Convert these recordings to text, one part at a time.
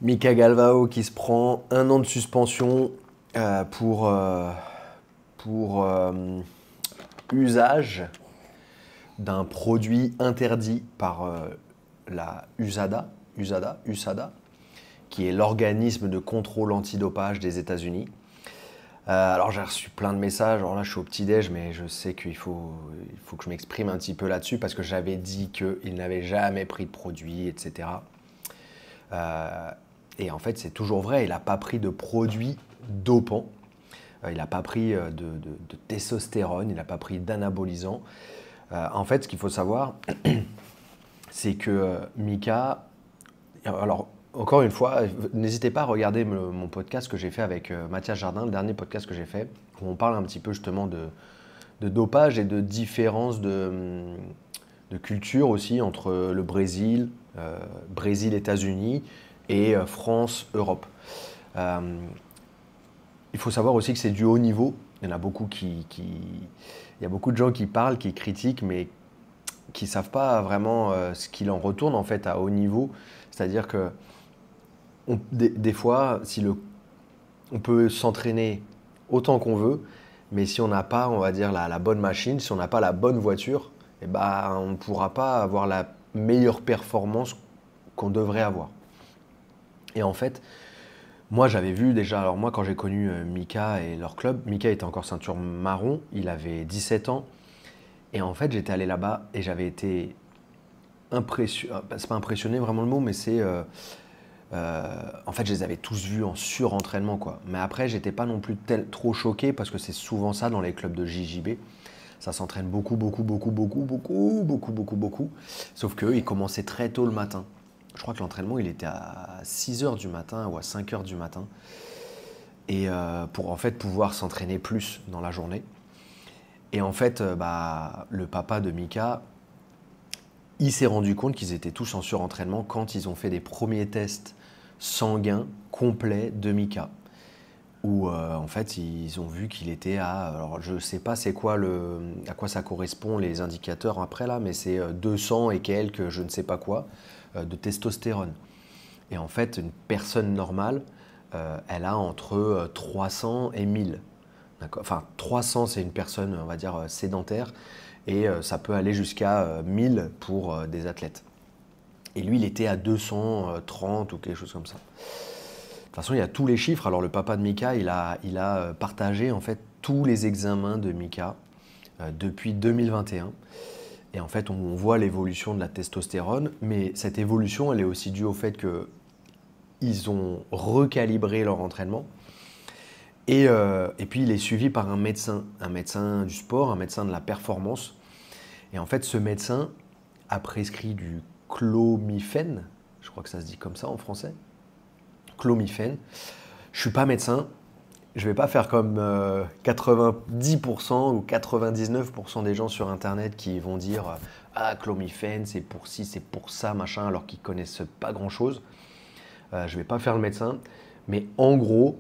Mika Galvao qui se prend 1 an de suspension pour usage d'un produit interdit par la USADA, qui est l'organisme de contrôle antidopage des États-Unis. Alors j'ai reçu plein de messages, alors là je suis au petit-déj, mais je sais qu'il faut que je m'exprime un petit peu là-dessus parce que j'avais dit qu'il n'avait jamais pris de produit, etc. Et en fait c'est toujours vrai, il n'a pas pris de produit dopant, il n'a pas pris de testostérone, il n'a pas pris d'anabolisant. En fait ce qu'il faut savoir, c'est que Mika, alors encore une fois, n'hésitez pas à regarder mon podcast que j'ai fait avec Mathias Jardin, le dernier podcast que j'ai fait, où on parle un petit peu justement de dopage et de différence de culture aussi entre le Brésil, Brésil-États-Unis et France-Europe. Il faut savoir aussi que c'est du haut niveau. Il y en a beaucoup il y a beaucoup de gens qui parlent, qui critiquent, mais qui ne savent pas vraiment ce qu'il en retourne en fait à haut niveau. C'est-à-dire que des fois, on peut s'entraîner autant qu'on veut, mais si on n'a pas, on va dire, la bonne machine, si on n'a pas la bonne voiture, eh ben, on ne pourra pas avoir la meilleure performance qu'on devrait avoir. Et en fait, moi j'avais vu déjà, alors moi quand j'ai connu Mika et leur club, Mika était encore ceinture marron, il avait 17 ans, et en fait j'étais allé là-bas et j'avais été impressionné, c'est pas impressionné vraiment le mot, mais c'est... en fait, je les avais tous vus en surentraînement, quoi. Mais après, j'étais pas non plus trop choqué parce que c'est souvent ça dans les clubs de JJB. Ça s'entraîne beaucoup, beaucoup, beaucoup, beaucoup, beaucoup, beaucoup, beaucoup, beaucoup. Sauf qu'eux, ils commençaient très tôt le matin. Je crois que l'entraînement, il était à 6 heures du matin ou à 5 heures du matin. Et pour en fait pouvoir s'entraîner plus dans la journée. Et en fait, le papa de Mika, il s'est rendu compte qu'ils étaient tous en surentraînement quand ils ont fait des premiers tests sanguins complets de Mika. Où en fait ils ont vu qu'il était à, alors je sais pas c'est quoi à quoi ça correspond les indicateurs après là, mais c'est 200 et quelques, je ne sais pas quoi, de testostérone. Et en fait une personne normale, elle a entre 300 et 1000. Enfin 300 c'est une personne on va dire sédentaire, et ça peut aller jusqu'à 1000 pour des athlètes. Et lui, il était à 230 ou quelque chose comme ça. De toute façon, il y a tous les chiffres. Alors le papa de Mika, il a partagé en fait tous les examens de Mika depuis 2021. Et en fait, on voit l'évolution de la testostérone, mais cette évolution, elle est aussi due au fait qu'ils ont recalibré leur entraînement. Et puis, il est suivi par un médecin du sport, un médecin de la performance. Et en fait, ce médecin a prescrit du clomifène, je crois que ça se dit comme ça en français, clomifène. Je ne suis pas médecin, je ne vais pas faire comme 90% ou 99% des gens sur Internet qui vont dire ah, clomifène, c'est pour ci, c'est pour ça, machin, alors qu'ils ne connaissent pas grand-chose. Je ne vais pas faire le médecin, mais en gros,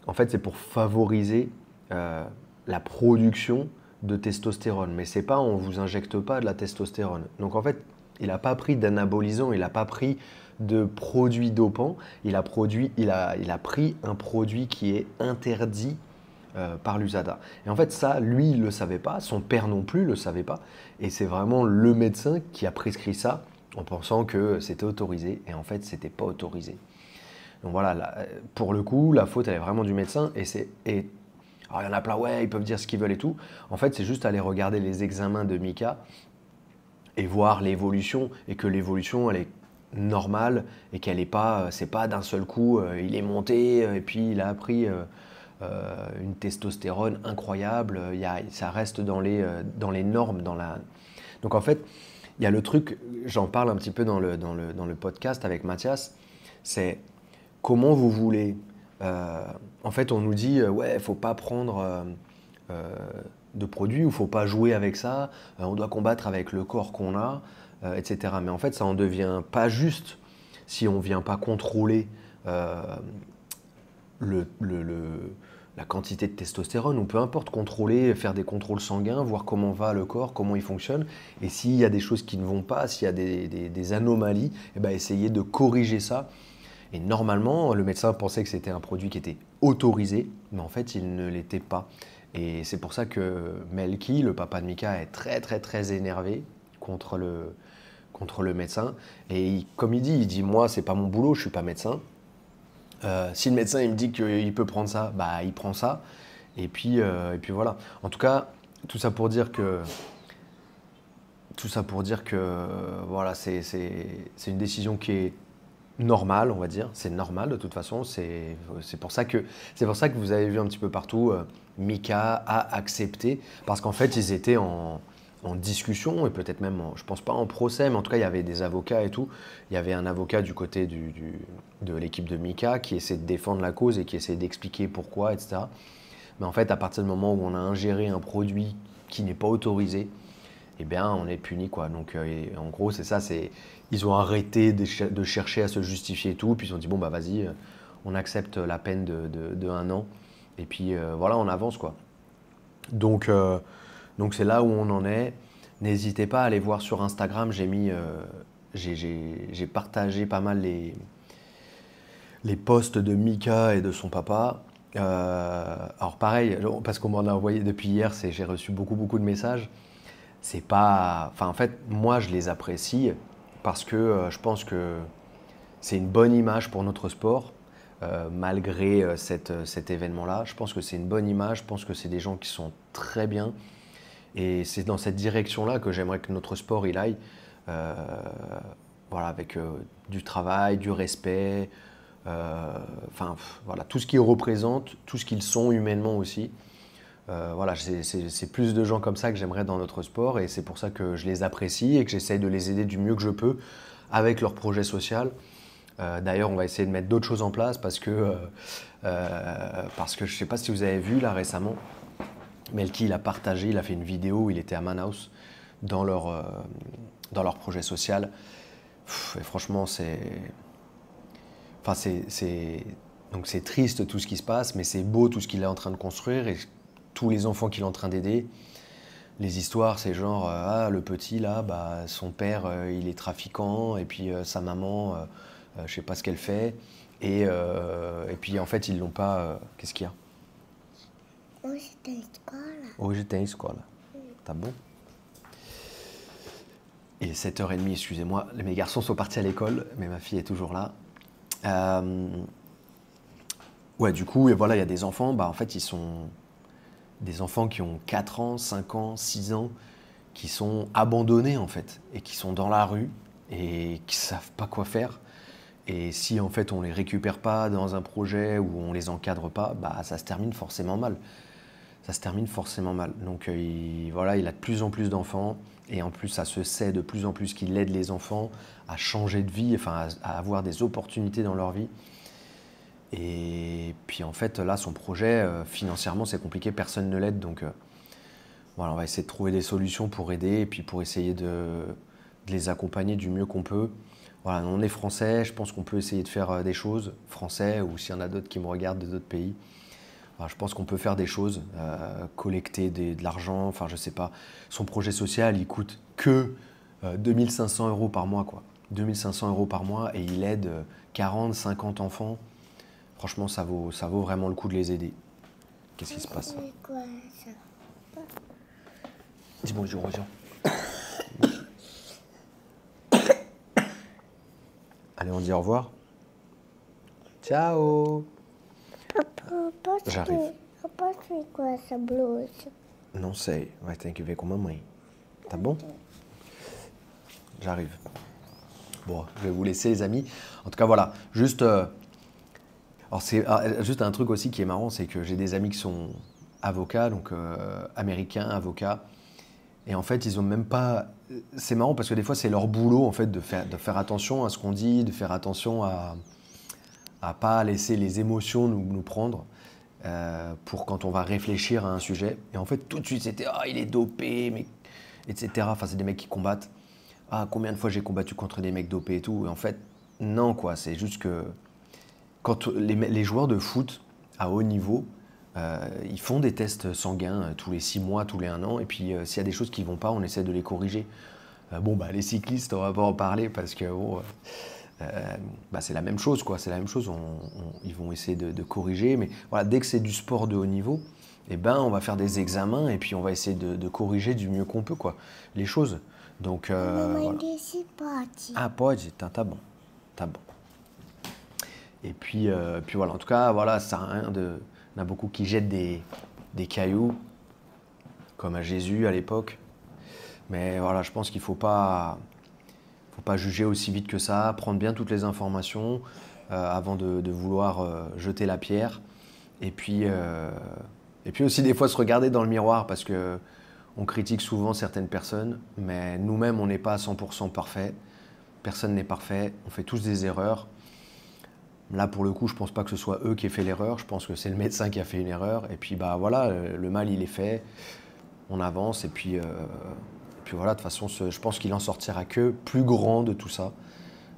en fait, c'est pour favoriser la production de testostérone. Mais c'est pas, on vous injecte pas de la testostérone. Donc en fait, il n'a pas pris d'anabolisant, il n'a pas pris de produit dopant, il a pris un produit qui est interdit par l'USADA. Et en fait, ça, lui, il ne le savait pas, son père non plus ne le savait pas, et c'est vraiment le médecin qui a prescrit ça en pensant que c'était autorisé, et en fait, c'était pas autorisé. Donc voilà, là, pour le coup, la faute, elle est vraiment du médecin, alors il y en a plein, ouais, ils peuvent dire ce qu'ils veulent et tout. En fait, c'est juste aller regarder les examens de Mika et voir l'évolution, et que l'évolution, elle est normale, et qu'elle n'est pas, c'est pas d'un seul coup, il est monté, et puis il a pris une testostérone incroyable, ça reste dans les normes. Donc en fait, il y a le truc, j'en parle un petit peu dans le podcast avec Mathias, c'est comment vous voulez. En fait, on nous dit, ouais, il ne faut pas prendre de produits, ou il ne faut pas jouer avec ça, on doit combattre avec le corps qu'on a, etc. Mais en fait, ça en devient pas juste si on ne vient pas contrôler la quantité de testostérone, ou peu importe, contrôler, faire des contrôles sanguins, voir comment va le corps, comment il fonctionne, et s'il y a des choses qui ne vont pas, s'il y a des anomalies, eh ben, essayer de corriger ça. Et normalement, le médecin pensait que c'était un produit qui était autorisé, mais en fait, il ne l'était pas. Et c'est pour ça que Melky, le papa de Mika, est très très très énervé contre le médecin. Et comme il dit, moi, c'est pas mon boulot, je suis pas médecin. Si le médecin il me dit qu'il peut prendre ça, bah il prend ça. Et puis voilà. En tout cas, tout ça pour dire que, voilà, c'est une décision qui est normale, on va dire. C'est normal de toute façon. C'est pour ça que vous avez vu un petit peu partout, Mika a accepté, parce qu'en fait, ils étaient en discussion et peut-être même, je pense pas en procès, mais en tout cas, il y avait des avocats et tout. Il y avait un avocat du côté de l'équipe de Mika qui essaie de défendre la cause et qui essaie d'expliquer pourquoi, etc. Mais en fait, à partir du moment où on a ingéré un produit qui n'est pas autorisé, eh bien, on est puni, quoi. Donc, en gros, c'est ça, ils ont arrêté de chercher à se justifier et tout, puis ils ont dit, bon, bah vas-y, on accepte la peine de 1 an, et puis voilà, on avance, quoi. Donc c'est là où on en est. N'hésitez pas à aller voir sur Instagram, j'ai partagé pas mal les posts de Mika et de son papa. Alors pareil, parce qu'on m'en a envoyé depuis hier, j'ai reçu beaucoup beaucoup de messages. C'est pas, enfin en fait, moi je les apprécie parce que je pense que c'est une bonne image pour notre sport, malgré cet événement-là. Je pense que c'est une bonne image, je pense que c'est des gens qui sont très bien. Et c'est dans cette direction-là que j'aimerais que notre sport il aille. Euh, voilà, avec du travail, du respect, enfin voilà, tout ce qu'ils représentent, tout ce qu'ils sont humainement aussi. Voilà, c'est plus de gens comme ça que j'aimerais dans notre sport et c'est pour ça que je les apprécie et que j'essaye de les aider du mieux que je peux avec leur projet social. D'ailleurs, on va essayer de mettre d'autres choses en place parce que je ne sais pas si vous avez vu là récemment, Melky il a partagé, il a fait une vidéo où il était à Manaus dans leur projet social. Et franchement, enfin, donc c'est triste tout ce qui se passe, mais c'est beau tout ce qu'il est en train de construire et tous les enfants qu'il est en train d'aider. Les histoires, c'est genre, ah, le petit là, bah, son père, il est trafiquant, et puis sa maman, je sais pas ce qu'elle fait. Et puis en fait, ils l'ont pas. Qu'est-ce qu'il y a? Hoje tem escola? Hoje tem escola. Tá bon? Et 7h30, excusez-moi, mes garçons sont partis à l'école, mais ma fille est toujours là. Ouais, du coup, et voilà, il y a des enfants, bah en fait, ils sont des enfants qui ont 4 ans, 5 ans, 6 ans, qui sont abandonnés en fait, et qui sont dans la rue, et qui savent pas quoi faire. Et si en fait on les récupère pas dans un projet où on les encadre pas, bah ça se termine forcément mal. Ça se termine forcément mal. Donc voilà, il a de plus en plus d'enfants, et en plus ça se sait de plus en plus qu'il aide les enfants à changer de vie, enfin à avoir des opportunités dans leur vie. Et puis en fait là son projet, financièrement c'est compliqué, personne ne l'aide, donc voilà, on va essayer de trouver des solutions pour aider, et puis pour essayer de les accompagner du mieux qu'on peut. Voilà, on est français, je pense qu'on peut essayer de faire des choses, français, ou s'il y en a d'autres qui me regardent de d'autres pays. Voilà, je pense qu'on peut faire des choses, collecter de l'argent, enfin je sais pas. Son projet social, il coûte que 2500 euros par mois, quoi. 2500 euros par mois, et il aide 40, 50 enfants. Franchement, ça vaut vraiment le coup de les aider. Qu'est-ce qui se passe? C'est quoi ça? Dis bonjour aux gens. Allez, on dit au revoir. Ciao. J'arrive. Papa, c'est quoi essa blusa? Não sei, vai ter que ver com a mamãe. Tá bom? J'arrive. Bon, je vais vous laisser les amis. En tout cas, voilà, juste... alors c'est juste un truc aussi qui est marrant, c'est que j'ai des amis qui sont avocats, donc américains, avocats. Et en fait, ils ont même pas... C'est marrant parce que des fois, c'est leur boulot en fait de faire attention à ce qu'on dit, de faire attention à pas laisser les émotions nous prendre pour quand on va réfléchir à un sujet. Et en fait, tout de suite, c'était il est dopé, mais etc. Enfin, c'est des mecs qui combattent. Ah, combien de fois j'ai combattu contre des mecs dopés et tout. Et en fait, non, quoi. C'est juste que quand les joueurs de foot à haut niveau, ils font des tests sanguins tous les 6 mois, tous les 1 an, et puis s'il y a des choses qui ne vont pas, on essaie de les corriger. Bon, bah, les cyclistes, on va pas en parler parce que bon, c'est la même chose, quoi. C'est la même chose. Ils vont essayer de corriger. Mais voilà, dès que c'est du sport de haut niveau, eh ben, on va faire des examens et puis on va essayer de corriger du mieux qu'on peut, quoi, les choses. Donc, Mamãe voilà. disse pode. Ah, pode, tá bom. Tá bon. Et puis voilà, en tout cas, voilà, ça sert à rien de. Il y en a beaucoup qui jettent des cailloux, comme à Jésus à l'époque. Mais voilà, je pense qu'il faut pas juger aussi vite que ça, prendre bien toutes les informations avant de vouloir jeter la pierre. Et puis aussi des fois se regarder dans le miroir parce que on critique souvent certaines personnes, mais nous-mêmes on n'est pas à 100% parfait. Personne n'est parfait, on fait tous des erreurs. Là pour le coup, je pense pas que ce soit eux qui aient fait l'erreur, je pense que c'est le médecin qui a fait une erreur. Et puis bah voilà, le mal il est fait, on avance et puis voilà, de toute façon, je pense qu'il en sortira que plus grand de tout ça.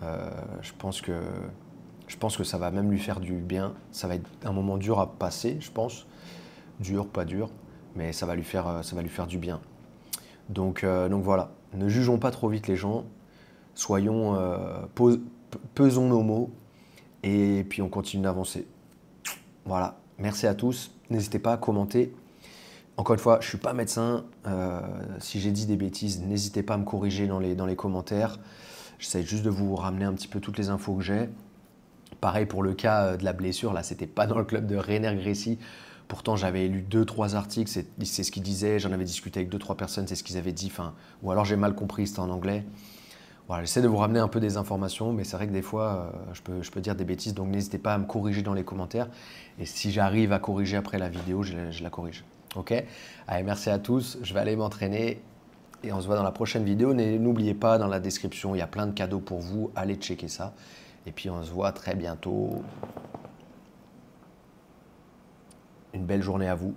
Je pense que ça va même lui faire du bien. Ça va être un moment dur à passer, je pense. Dur, pas dur, mais ça va lui faire du bien. Donc voilà, ne jugeons pas trop vite les gens. Soyons, pesons nos mots et puis on continue d'avancer. Voilà, merci à tous. N'hésitez pas à commenter. Encore une fois, je ne suis pas médecin. Si j'ai dit des bêtises, n'hésitez pas à me corriger dans les commentaires. J'essaie juste de vous ramener un petit peu toutes les infos que j'ai. Pareil pour le cas de la blessure, là, c'était pas dans le club de Rainer-Gracie. Pourtant, j'avais lu 2-3 articles, c'est ce qu'ils disaient. J'en avais discuté avec 2-3 personnes, c'est ce qu'ils avaient dit. Enfin, ou alors j'ai mal compris, c'était en anglais. Voilà, j'essaie de vous ramener un peu des informations, mais c'est vrai que des fois, je peux dire des bêtises. Donc n'hésitez pas à me corriger dans les commentaires. Et si j'arrive à corriger après la vidéo, je la corrige. Ok? Allez, merci à tous. Je vais aller m'entraîner et on se voit dans la prochaine vidéo. N'oubliez pas, dans la description, il y a plein de cadeaux pour vous. Allez checker ça. Et puis on se voit très bientôt. Une belle journée à vous.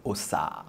Ossa!